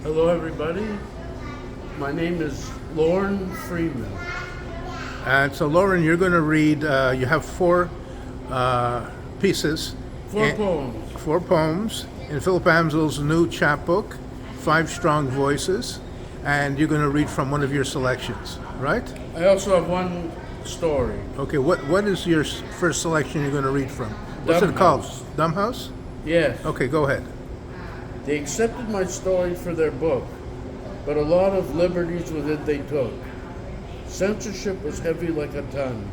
Hello, everybody. My name is Lorne Freeman. And so, Lauren, you're going to read, you have four pieces. Four poems. Four poems in Philip Amsel's new chapbook, Five Strong Voices. And you're going to read from one of your selections, right? I also have one story. Okay, what is your first selection you're going to read from? What's it called? Dumb House? Yes. Okay, go ahead. They accepted my story for their book, but a lot of liberties with it they took. Censorship was heavy like a ton.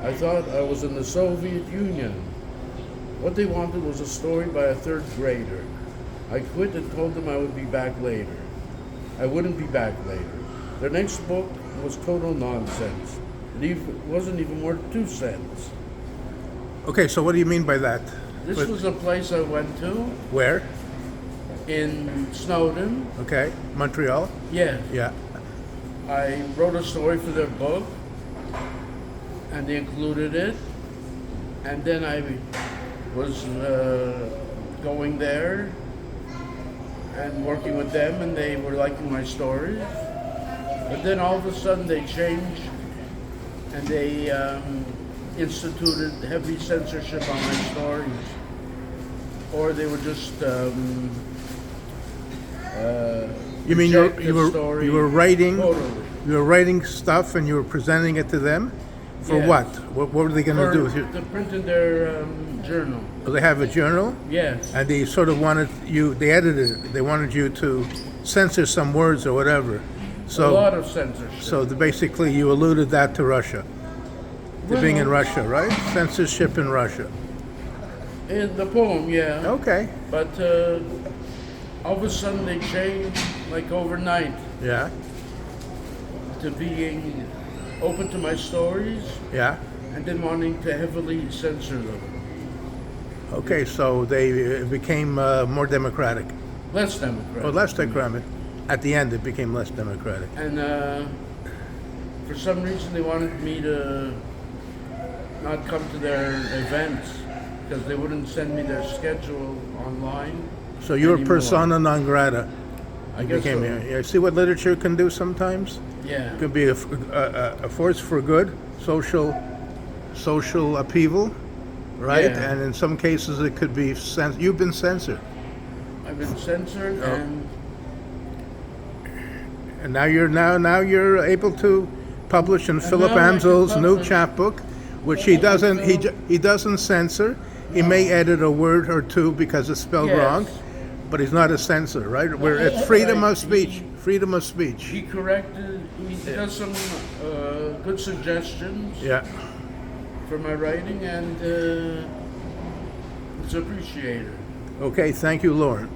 I thought I was in the Soviet Union. What they wanted was a story by a third grader. I quit and told them I would be back later. I wouldn't be back later. Their next book was total nonsense. It wasn't even worth 2 cents. Okay, so what do you mean by that? This was a place I went to Where? in Snowdon. Okay, Montreal? Yes. Yeah. I wrote a story for their book, and they included it. And then I was going there and working with them, and they were liking my stories. But then all of a sudden they changed, and they instituted heavy censorship on my stories. Or they would just You mean reject you the were story you were writing totally. you were writing stuff and you were presenting it to them for Yes. what? What were they going to do? To print in their journal. They have a journal, Yes. and they sort of wanted you. They edited it. They wanted you to censor some words or whatever. A lot of censorship. So basically, you alluded that to Russia, to being in Well- Russia, right? Censorship in Russia. In the poem, yeah. Okay. But all of a sudden they changed, like overnight, Yeah. to being open to my stories Yeah. and then wanting to heavily censor them. Okay. So they became more democratic, Less democratic. or less democratic. At the end, it became less democratic. And for some reason they wanted me to not come to their events because they wouldn't send me their schedule online. So you're anymore. persona non grata. I guess so. Yeah. See what literature can do sometimes. Yeah. It can be a force for good, social upheaval, right? Yeah. And in some cases, it could be you've been censored, I've been censored Oh. and now you're able to publish in Philip now I can Amsel's new publish. chapbook, which he doesn't censor. He may edit a word or two because it's spelled Yes. wrong, but he's not a censor, right? Where it's freedom of speech. Freedom of speech. he does some good suggestions Yeah. for my writing, and it's appreciated. Okay. Thank you, Lauren.